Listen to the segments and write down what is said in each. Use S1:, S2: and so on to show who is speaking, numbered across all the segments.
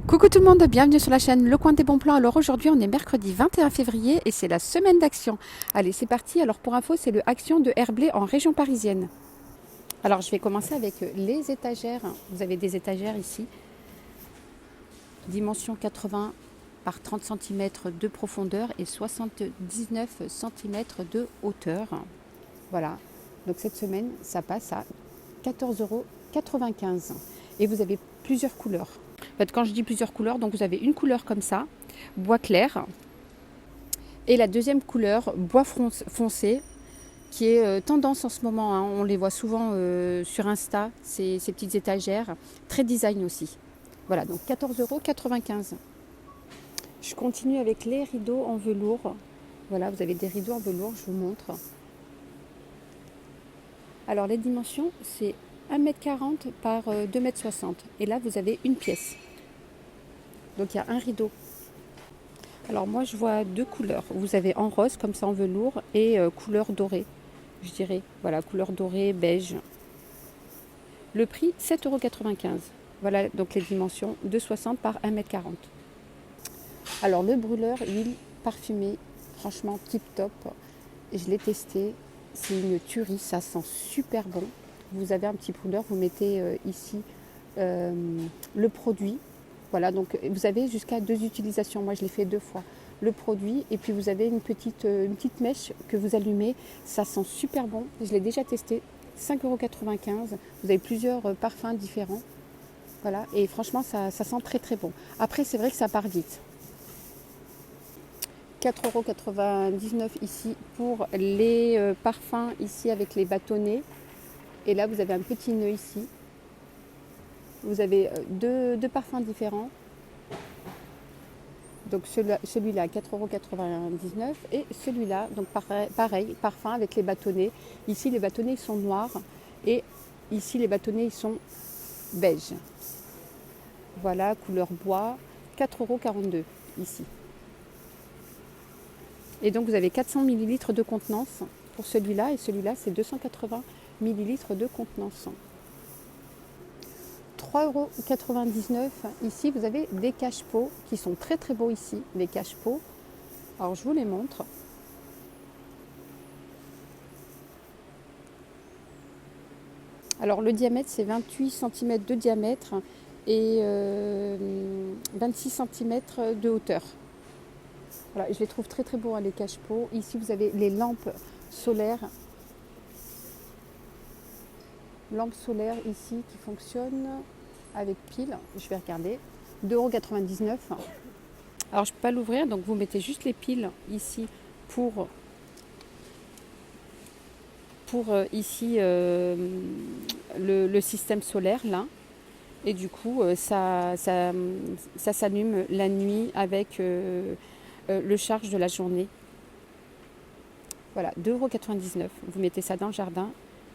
S1: Coucou tout le monde, bienvenue sur la chaîne Le Coin des Bons Plans. Alors aujourd'hui on est mercredi 21 février et c'est la semaine d'action. Allez c'est parti, alors pour info c'est le Action de Herblay en région parisienne. Alors je vais commencer avec les étagères. Vous avez des étagères ici, dimension 80 par 30 cm de profondeur et 79 cm de hauteur. Voilà, donc cette semaine ça passe à 14,95 € et vous avez plusieurs couleurs. En fait, quand je dis plusieurs couleurs, donc vous avez une couleur comme ça, bois clair, et la deuxième couleur, bois foncé, qui est tendance en ce moment. Hein. On les voit souvent sur Insta, ces petites étagères, très design aussi. Voilà, donc 14,95 €. Je continue avec les rideaux en velours. Voilà, vous avez des rideaux en velours, je vous montre. Alors les dimensions, c'est 1,40 m par 2,60 m. Et là, vous avez une pièce. Donc il y a un rideau. Alors moi je vois deux couleurs. Vous avez en rose comme ça en velours et couleur dorée, je dirais. Voilà, couleur dorée, beige. Le prix 7,95 €. Voilà donc les dimensions 2,60 par 1,40 m. Alors le brûleur, huile parfumée, franchement tip top. Je l'ai testé, c'est une tuerie, ça sent super bon. Vous avez un petit brûleur, vous mettez ici le produit. Voilà, donc vous avez jusqu'à 2 utilisations. Moi, je l'ai fait 2 fois. Le produit et puis vous avez une petite mèche que vous allumez. Ça sent super bon. Je l'ai déjà testé. 5,95 €. Vous avez plusieurs parfums différents. Voilà, et franchement, ça sent très très bon. Après, c'est vrai que ça part vite. 4,99 € ici pour les parfums ici avec les bâtonnets. Et là, vous avez un petit nœud ici. Vous avez deux parfums différents. Donc celui-là 4,99 € et celui-là, donc pareil, parfum avec les bâtonnets. Ici les bâtonnets ils sont noirs et ici les bâtonnets ils sont beige. Voilà, couleur bois, 4,42 € ici. Et donc vous avez 400 ml de contenance pour celui-là et celui-là c'est 280 ml de contenance. 3,99 €. Ici, vous avez des cache-pots qui sont très très beaux ici, les cache-pots. Alors, je vous les montre. Alors, le diamètre, c'est 28 cm de diamètre et 26 cm de hauteur. Voilà, je les trouve très très beaux, hein, les cache-pots. Ici, vous avez les lampes solaires. Lampes solaires ici qui fonctionnent avec pile. Je vais regarder. 2,99 €. Alors je ne peux pas l'ouvrir, donc vous mettez juste les piles ici pour ici le système solaire là. Et du coup ça s'allume la nuit avec le charge de la journée. Voilà, 2,99 €. Vous mettez ça dans le jardin.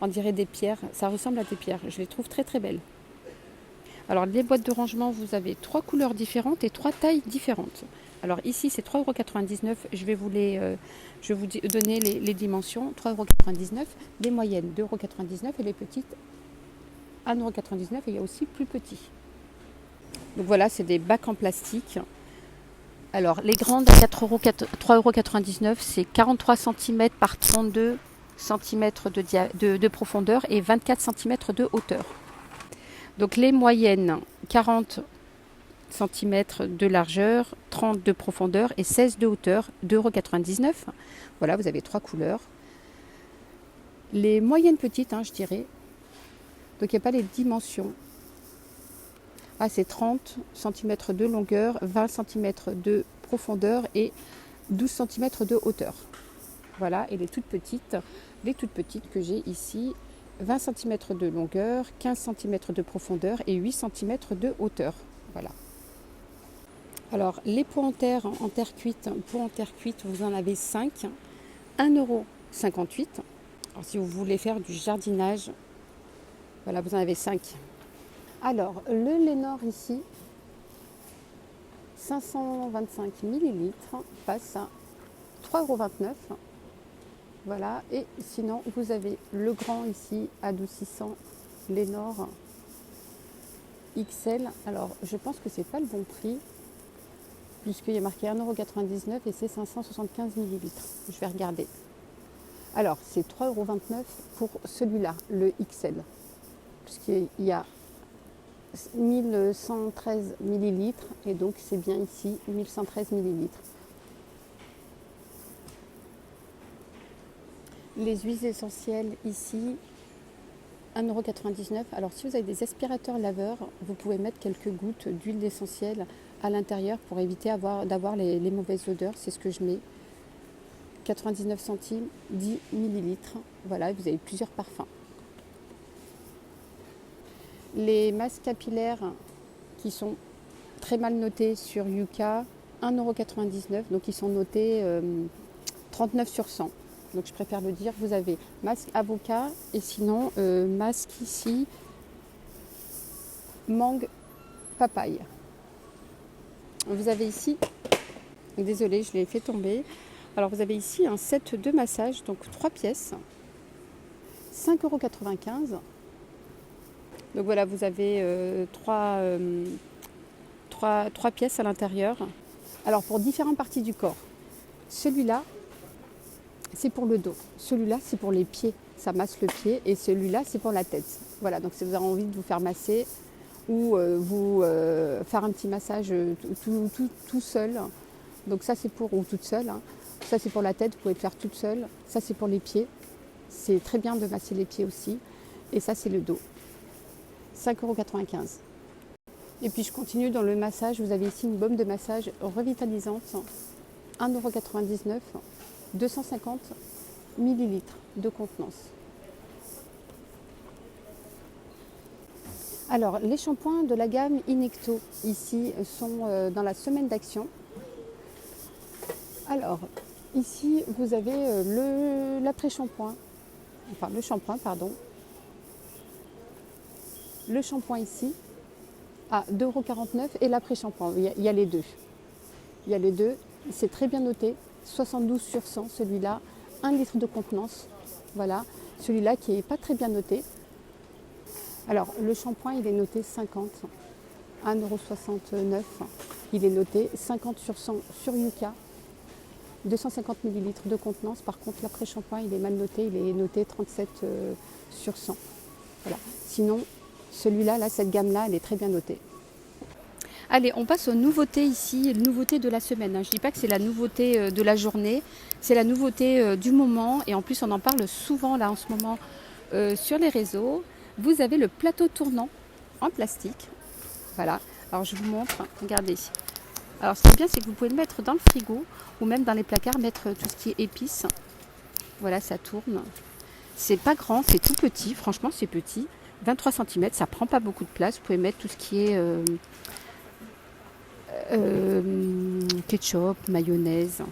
S1: On dirait des pierres, ça ressemble à des pierres. Je les trouve très très belles. Alors les boîtes de rangement, vous avez 3 couleurs différentes et 3 tailles différentes. Alors ici c'est 3,99 €. Je vais vous donner les dimensions. 3,99 €, les moyennes 2,99 € et les petites 1,99 € et il y a aussi plus petit. Donc voilà, c'est des bacs en plastique. Alors les grandes à 3,99 €, c'est 43 cm par 32 cm de profondeur et 24 cm de hauteur. Donc les moyennes, 40 cm de largeur, 30 de profondeur et 16 de hauteur, 2,99 €. Voilà, vous avez 3 couleurs. Les moyennes petites, je dirais. Donc il n'y a pas les dimensions. Ah, c'est 30 cm de longueur, 20 cm de profondeur et 12 cm de hauteur. Voilà, et les toutes petites que j'ai ici, 20 cm de longueur, 15 cm de profondeur et 8 cm de hauteur. Voilà. Alors, les pots en terre cuite, vous en avez 5, 1,58 €. Alors, si vous voulez faire du jardinage, voilà, vous en avez 5. Alors, le Lénore ici, 525 ml, passe à 3,29 €. Voilà, et sinon vous avez le grand ici, adoucissant Lénore, XL. Alors, je pense que c'est pas le bon prix, puisqu'il y a marqué 1,99 € et c'est 575 millilitres. Je vais regarder. Alors, c'est 3,29 € pour celui-là, le XL, puisqu'il y a 1113 millilitres et donc c'est bien ici 1113 millilitres. Les huiles essentielles ici, 1,99 €. Alors si vous avez des aspirateurs laveurs, vous pouvez mettre quelques gouttes d'huile essentielle à l'intérieur pour éviter d'avoir les mauvaises odeurs. C'est ce que je mets. 99 centimes, 10 millilitres. Voilà, vous avez plusieurs parfums. Les masques capillaires qui sont très mal notés sur Yuka, 1,99 €. Donc ils sont notés 39 sur 100. Donc je préfère le dire. Vous avez masque avocat et sinon masque ici mangue papaye. Vous avez ici, désolée je l'ai fait tomber. Alors vous avez ici un set de massage, donc 3 pièces, 5,95 €. Donc voilà, vous avez 3 pièces à l'intérieur. Alors pour différentes parties du corps, celui-là c'est pour le dos, celui-là c'est pour les pieds, ça masse le pied, et celui-là c'est pour la tête. Voilà, donc si vous avez envie de vous faire masser ou vous faire un petit massage tout seul, donc ça c'est pour, ou toute seule, hein. Ça c'est pour la tête, vous pouvez le faire toute seule. Ça c'est pour les pieds, c'est très bien de masser les pieds aussi. Et ça c'est le dos, 5,95 €. Et puis je continue dans le massage, vous avez ici une baume de massage revitalisante, 1,99 €, 250 millilitres de contenance. Alors les shampoings de la gamme Inecto ici sont dans la semaine d'action. Alors ici vous avez l'après-shampoing, enfin le shampoing pardon. Le shampoing ici à 2,49 € et l'après-shampoing, il y a les deux. Il y a les deux, c'est très bien noté, 72 sur 100 celui-là, 1 litre de contenance. Voilà, celui-là qui n'est pas très bien noté. Alors le shampoing il est noté 50, 1,69 €. Il est noté 50 sur 100 sur Yuka, 250 millilitres de contenance. Par contre l'après-shampoing il est mal noté, il est noté 37 sur 100. Voilà. Sinon celui-là, cette gamme-là, elle est très bien notée. Allez, on passe aux nouveautés ici, nouveautés de la semaine. Je ne dis pas que c'est la nouveauté de la journée, c'est la nouveauté du moment. Et en plus, on en parle souvent là en ce moment sur les réseaux. Vous avez le plateau tournant en plastique. Voilà, alors je vous montre, regardez. Alors ce qui est bien, c'est que vous pouvez le mettre dans le frigo ou même dans les placards, mettre tout ce qui est épices. Voilà, ça tourne. C'est pas grand, c'est tout petit, franchement c'est petit. 23 cm, ça prend pas beaucoup de place. Vous pouvez mettre tout ce qui est ketchup, mayonnaise,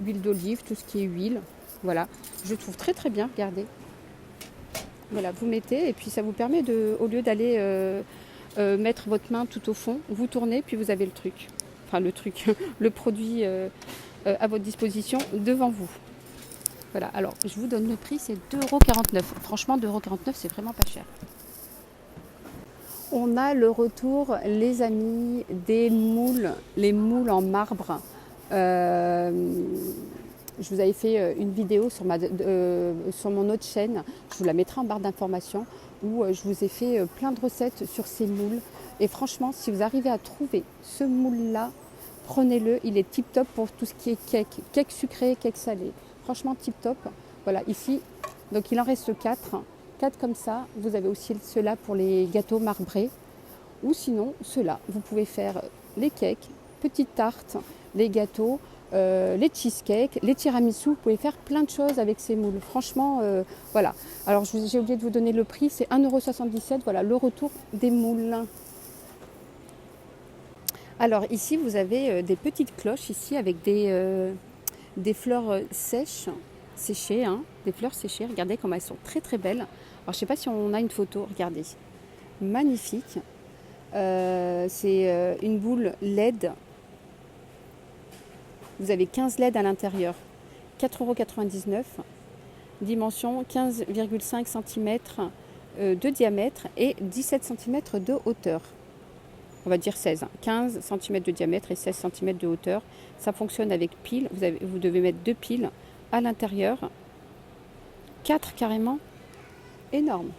S1: huile d'olive, tout ce qui est huile. Voilà, je trouve très très bien, regardez. Voilà, vous mettez et puis ça vous permet de, au lieu d'aller mettre votre main tout au fond, vous tournez puis vous avez le truc. Enfin le truc, le produit à votre disposition devant vous. Voilà, alors je vous donne le prix, c'est 2,49 €. Franchement, 2,49 €, c'est vraiment pas cher. On a le retour, les amis, des moules, les moules en marbre. Je vous avais fait une vidéo sur mon autre chaîne, je vous la mettrai en barre d'informations, où je vous ai fait plein de recettes sur ces moules. Et franchement, si vous arrivez à trouver ce moule-là, prenez-le, il est tip top pour tout ce qui est cake, cake sucré, cake salé. Franchement tip top. Voilà, ici, donc il en reste 4 comme ça. Vous avez aussi ceux-là pour les gâteaux marbrés. Ou sinon, ceux-là, vous pouvez faire les cakes, petites tartes, les gâteaux, les cheesecakes, les tiramisu. Vous pouvez faire plein de choses avec ces moules. Franchement, voilà. Alors, j'ai oublié de vous donner le prix, c'est 1,77 €. Voilà, le retour des moules. Alors ici, vous avez des petites cloches ici avec des fleurs séchées, hein, des fleurs séchées. Regardez comme elles sont très très belles. Alors je ne sais pas si on a une photo, regardez. Magnifique. C'est une boule LED. Vous avez 15 LED à l'intérieur. 4,99 €. Dimension 15,5 cm de diamètre et 17 cm de hauteur. On va dire 16, 15 cm de diamètre et 16 cm de hauteur. Ça fonctionne avec piles. Vous devez mettre 2 piles à l'intérieur. 4 carrément. Énorme.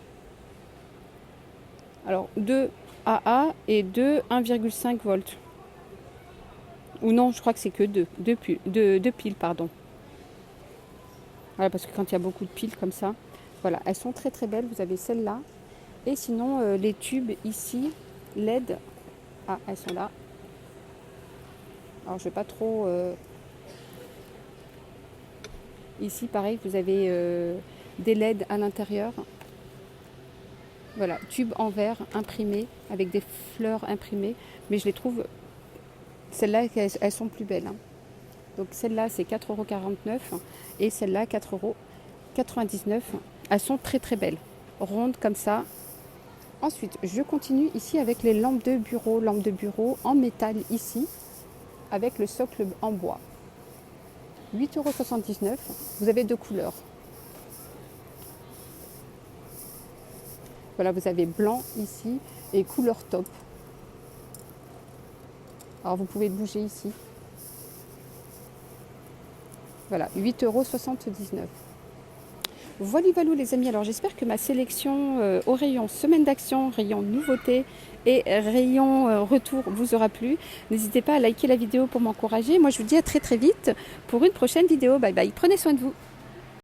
S1: Alors 2 AA et 2 1,5 volts. Ou non, je crois que c'est que 2 piles, pardon. Voilà, parce que quand il y a beaucoup de piles comme ça, voilà, elles sont très très belles. Vous avez celle-là. Et sinon, les tubes ici, LED. Ah, elles sont là. Alors, je vais pas trop... Ici, pareil, vous avez des LED à l'intérieur. Voilà, tubes en verre imprimés, avec des fleurs imprimées. Mais je les trouve... Celles-là, elles sont plus belles. Hein. Donc, celle-là, c'est 4,49 € et celle-là, 4,99 €. Elles sont très très belles. Rondes comme ça. Ensuite, je continue ici avec les lampes de bureau en métal ici, avec le socle en bois. 8,79 €. Vous avez 2 couleurs. Voilà, vous avez blanc ici et couleur taupe. Alors, vous pouvez bouger ici. Voilà, 8,79 €. Voilà les amis, alors j'espère que ma sélection au rayon semaine d'action, rayon nouveauté et rayon retour vous aura plu. N'hésitez pas à liker la vidéo pour m'encourager. Moi je vous dis à très très vite pour une prochaine vidéo. Bye bye, prenez soin de vous.